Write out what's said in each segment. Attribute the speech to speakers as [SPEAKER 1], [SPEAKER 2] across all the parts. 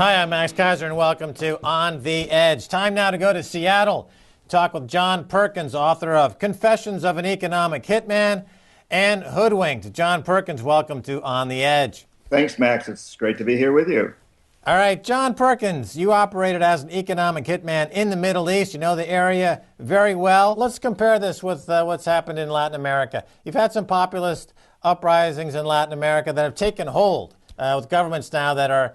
[SPEAKER 1] Hi, I'm Max Kieser, and welcome to On the Edge. Time now to go to Seattle, talk with John Perkins, author of Confessions of an Economic Hitman and Hoodwinked. John Perkins, welcome to On the Edge.
[SPEAKER 2] Thanks, Max. It's great to be here with you.
[SPEAKER 1] All right, John Perkins, you operated as an economic hitman in the Middle East. You know the area very well. Let's compare this with what's happened in Latin America. You've had some populist uprisings in Latin America that have taken hold with governments now that are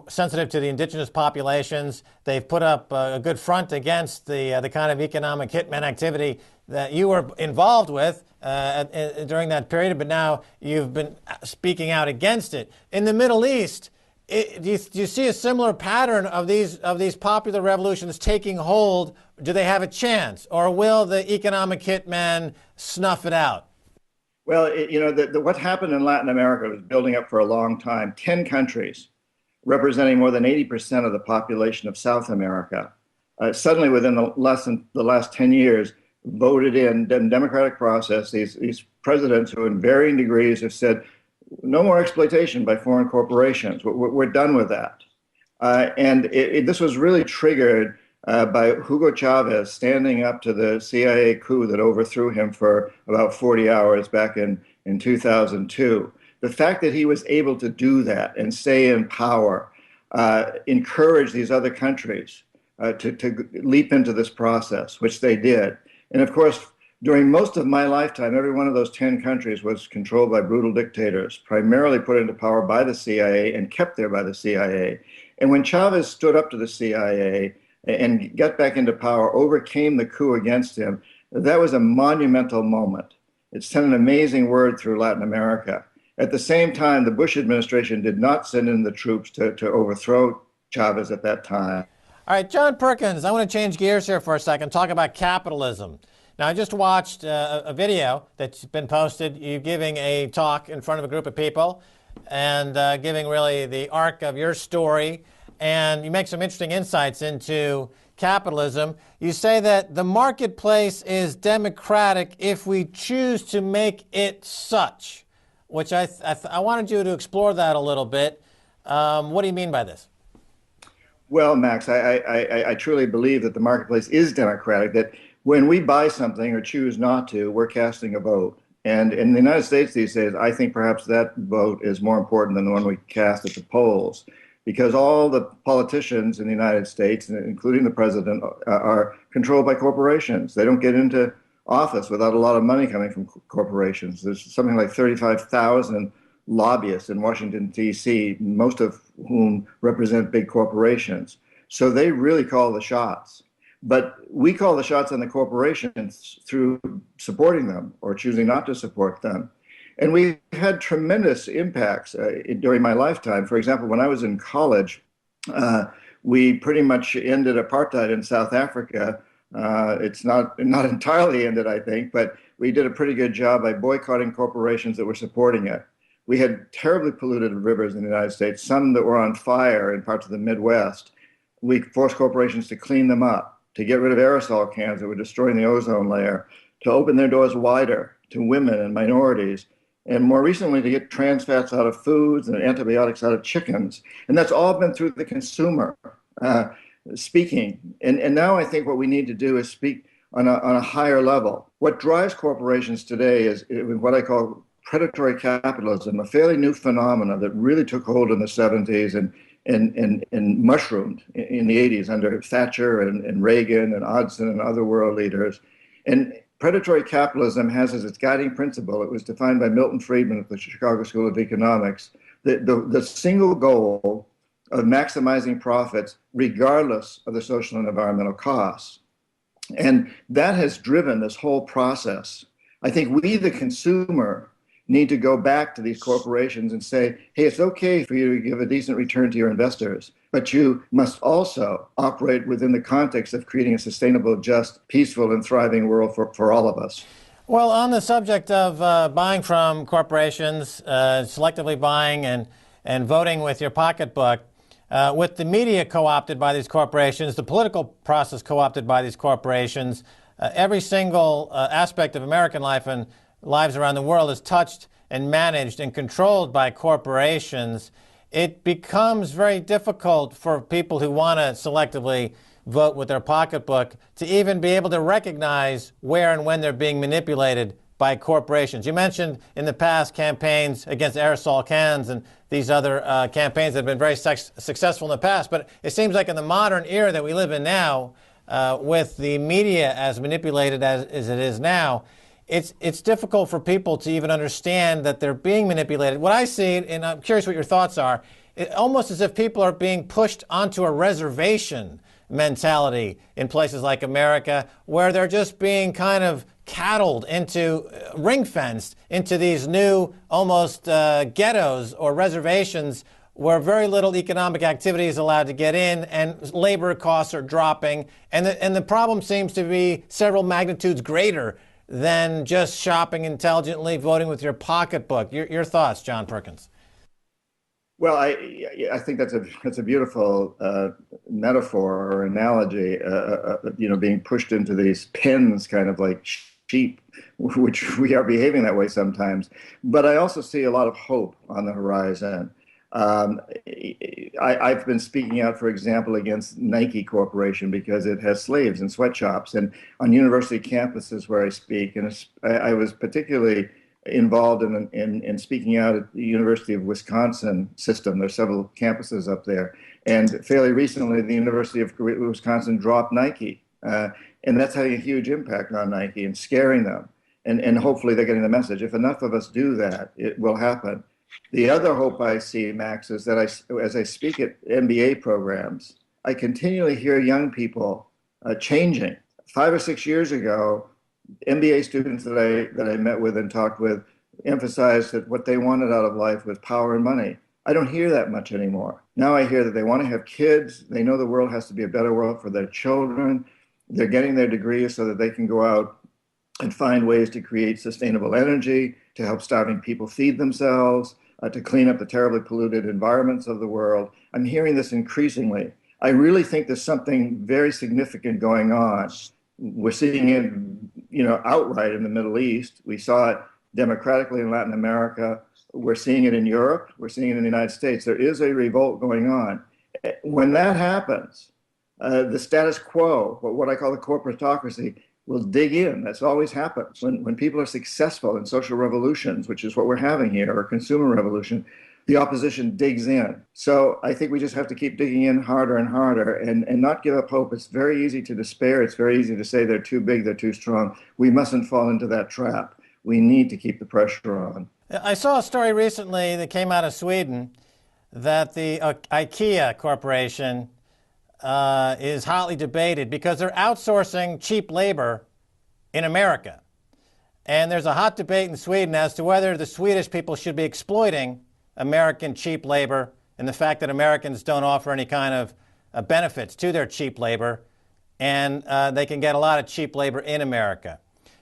[SPEAKER 1] sensitive to the indigenous populations. They've put up a good front against the kind of economic hitman activity that you were involved with during that period, but now you've been speaking out against it. In the Middle East, do you see a similar pattern of these popular revolutions taking hold? Do they have a chance, or will the economic hitman snuff it out?
[SPEAKER 2] Well, what happened in Latin America was building up for a long time. 10 countries, representing more than 80% of the population of South America, suddenly within the last 10 years, voted in democratic process, these presidents who in varying degrees have said, no more exploitation by foreign corporations. We're done with that. This was really triggered by Hugo Chavez standing up to the CIA coup that overthrew him for about 40 hours back in 2002. The fact that he was able to do that and stay in power encouraged these other countries to leap into this process, which they did. And of course, during most of my lifetime, every one of those 10 countries was controlled by brutal dictators, primarily put into power by the CIA and kept there by the CIA. And when Chavez stood up to the CIA and got back into power, overcame the coup against him, that was a monumental moment. It sent an amazing word through Latin America. At the same time, the Bush administration did not send in the troops to overthrow Chavez at that time.
[SPEAKER 1] All right, John Perkins, I want to change gears here for a second, talk about capitalism. Now, I just watched a video that's been posted, you giving a talk in front of a group of people and giving really the arc of your story, and you make some interesting insights into capitalism. You say that the marketplace is democratic if we choose to make it such, which I wanted you to explore that a little bit. What do you mean by this?
[SPEAKER 2] Well, Max, I truly believe that the marketplace is democratic, that when we buy something or choose not to, we're casting a vote. And in the United States these days, I think perhaps that vote is more important than the one we cast at the polls, because all the politicians in the United States, including the president, are controlled by corporations. They don't get into office without a lot of money coming from corporations. There's something like 35,000 lobbyists in Washington, D.C., most of whom represent big corporations. So they really call the shots. But we call the shots on the corporations through supporting them or choosing not to support them. And we had tremendous impacts during my lifetime. For example, when I was in college, we pretty much ended apartheid in South Africa. It's not entirely ended, I think, but we did a pretty good job by boycotting corporations that were supporting it. We had terribly polluted rivers in the United States, some that were on fire in parts of the Midwest. We forced corporations to clean them up, to get rid of aerosol cans that were destroying the ozone layer, to open their doors wider to women and minorities, and more recently to get trans fats out of foods and antibiotics out of chickens. And that's all been through the consumer speaking. And now I think what we need to do is speak on a higher level. What drives corporations today is what I call predatory capitalism, a fairly new phenomena that really took hold in the 70s and mushroomed in the 80s under Thatcher and Reagan and Hodgson and other world leaders. And predatory capitalism has as its guiding principle, it was defined by Milton Friedman at the Chicago School of Economics, the single goal of maximizing profits regardless of the social and environmental costs. And that has driven this whole process. I think we, the consumer, need to go back to these corporations and say, hey, it's okay for you to give a decent return to your investors, but you must also operate within the context of creating a sustainable, just, peaceful, and thriving world for all of us.
[SPEAKER 1] Well, on the subject of buying from corporations, selectively buying and voting with your pocketbook, with the media co-opted by these corporations, the political process co-opted by these corporations, every single aspect of American life and lives around the world is touched and managed and controlled by corporations. it becomes very difficult for people who want to selectively vote with their pocketbook to even be able to recognize where and when they're being manipulated by corporations. You mentioned in the past campaigns against aerosol cans and these other campaigns that have been very successful in the past, but it seems like in the modern era that we live in now, with the media as manipulated as it is now, it's difficult for people to even understand that they're being manipulated. What I see, and I'm curious what your thoughts are, almost as if people are being pushed onto a reservation mentality in places like America, where they're just being kind of cattled into, ring-fenced into these new almost ghettos or reservations where very little economic activity is allowed to get in and labor costs are dropping. And the problem seems to be several magnitudes greater than just shopping intelligently, voting with your pocketbook. Your thoughts, John Perkins?
[SPEAKER 2] Well, I think that's a beautiful metaphor or analogy. Being pushed into these pens, kind of like sheep, which we are behaving that way sometimes. But I also see a lot of hope on the horizon. I've been speaking out, for example, against Nike Corporation because it has slaves in sweatshops, and on university campuses where I speak, and I was particularly involved in speaking out at the University of Wisconsin system. There's several campuses up there, and fairly recently, the University of Wisconsin dropped Nike, and that's having a huge impact on Nike and scaring them. And hopefully, they're getting the message. If enough of us do that, it will happen. The other hope I see, Max, is that as I speak at MBA programs, I continually hear young people changing. 5 or 6 years ago, MBA students that I met with and talked with emphasized that what they wanted out of life was power and money. I don't hear that much anymore. Now I hear that they want to have kids. They know the world has to be a better world for their children. They're getting their degrees so that they can go out and find ways to create sustainable energy, to help starving people feed themselves, to clean up the terribly polluted environments of the world. I'm hearing this increasingly. I really think there's something very significant going on. We're seeing it, outright in the Middle East. We saw it democratically in Latin America. We're seeing it in Europe. We're seeing it in the United States. There is a revolt going on. When that happens, the status quo, what I call the corporatocracy, will dig in. That's always happens. When people are successful in social revolutions, which is what we're having here, or consumer revolution, the opposition digs in. So I think we just have to keep digging in harder and harder and not give up hope. It's very easy to despair. It's very easy to say they're too big, they're too strong. We mustn't fall into that trap. We need to keep the pressure on.
[SPEAKER 1] I saw a story recently that came out of Sweden that the IKEA Corporation is hotly debated because they're outsourcing cheap labor in America. And there's a hot debate in Sweden as to whether the Swedish people should be exploiting American cheap labor and the fact that Americans don't offer any kind of benefits to their cheap labor, and they can get a lot of cheap labor in America.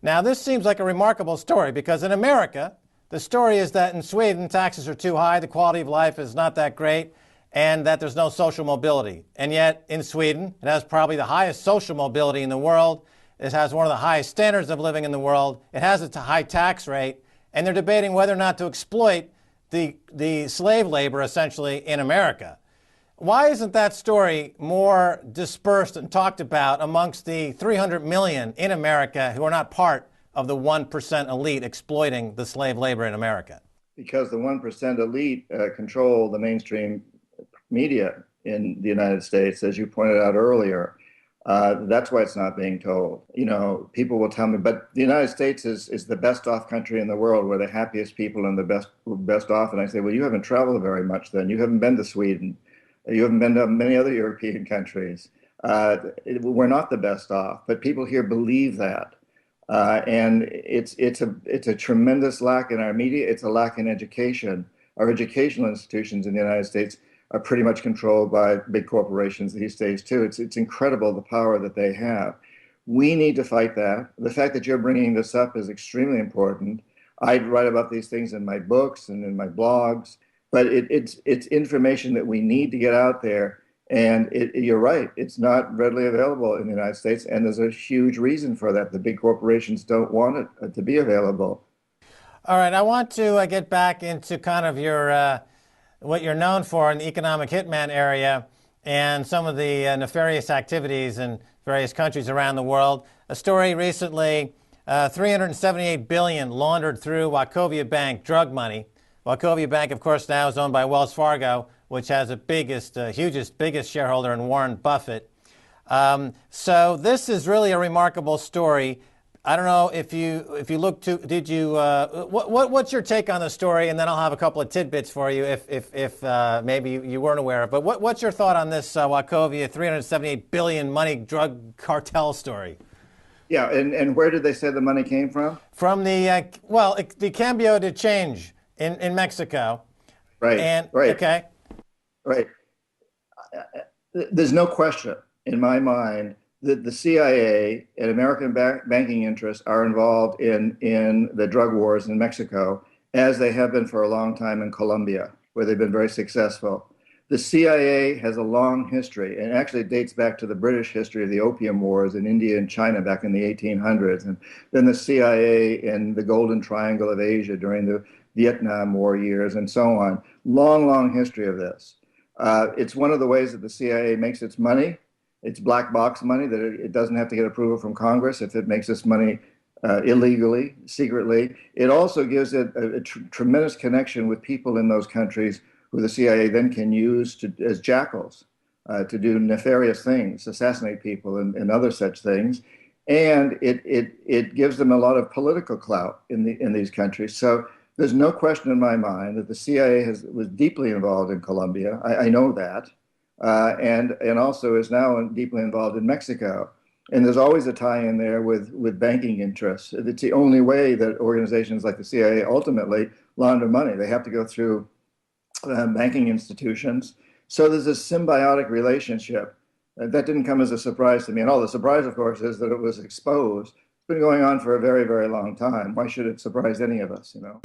[SPEAKER 1] Now, this seems like a remarkable story because in America, the story is that in Sweden, taxes are too high, the quality of life is not that great, and that there's no social mobility. And yet, in Sweden, it has probably the highest social mobility in the world. It has one of the highest standards of living in the world. It has a high tax rate, and they're debating whether or not to exploit the slave labor, essentially, in America. Why isn't that story more dispersed and talked about amongst the 300 million in America who are not part of the 1% elite exploiting the slave labor in America?
[SPEAKER 2] Because the 1% elite control the mainstream media in the United States, as you pointed out earlier. That's why it's not being told. People will tell me, but the United States is the best off country in the world. We're the happiest people and the best off. And I say, well, you haven't traveled very much then. You haven't been to Sweden. You haven't been to many other European countries. We're not the best off, but people here believe that. And it's a tremendous lack in our media. It's a lack in education. Our educational institutions in the United States are pretty much controlled by big corporations these days too. It's incredible the power that they have. We need to fight that. The fact that you're bringing this up is extremely important. I write about these things in my books and in my blogs, but it's information that we need to get out there. And you're right, it's not readily available in the United States, and there's a huge reason for that. The big corporations don't want it to be available.
[SPEAKER 1] All right, I want to get back into kind of your what you're known for in the economic hitman area and some of the nefarious activities in various countries around the world. A story recently, $378 billion laundered through Wachovia Bank drug money. Wachovia Bank, of course, now is owned by Wells Fargo, which has the biggest shareholder in Warren Buffett. So this is really a remarkable story. I don't know if you look to, what's your take on the story? And then I'll have a couple of tidbits for you if maybe you weren't aware of. But what's your thought on this Wachovia $378 billion money drug cartel story?
[SPEAKER 2] Yeah, and where did they say the money came from?
[SPEAKER 1] From the, the cambio de change in Mexico.
[SPEAKER 2] Right,
[SPEAKER 1] and,
[SPEAKER 2] right.
[SPEAKER 1] Okay.
[SPEAKER 2] Right. There's no question in my mind that the CIA and American banking interests are involved in the drug wars in Mexico, as they have been for a long time in Colombia, where they've been very successful. The CIA has a long history, and actually it dates back to the British history of the Opium Wars in India and China back in the 1800s, and then the CIA in the Golden Triangle of Asia during the Vietnam War years, and so on. Long, long history of this. It's one of the ways that the CIA makes its money. It's black box money that it doesn't have to get approval from Congress if it makes this money illegally, secretly. It also gives it a tremendous connection with people in those countries who the CIA then can use as jackals to do nefarious things, assassinate people and other such things. And it gives them a lot of political clout in these countries. So there's no question in my mind that the CIA was deeply involved in Colombia. I know that. And also is now deeply involved in Mexico. And there's always a tie in there with banking interests. It's the only way that organizations like the CIA ultimately launder money. They have to go through banking institutions. So there's a symbiotic relationship. That didn't come as a surprise to me. And all the surprise, of course, is that it was exposed. It's been going on for a very, very long time. Why should it surprise any of us, you know?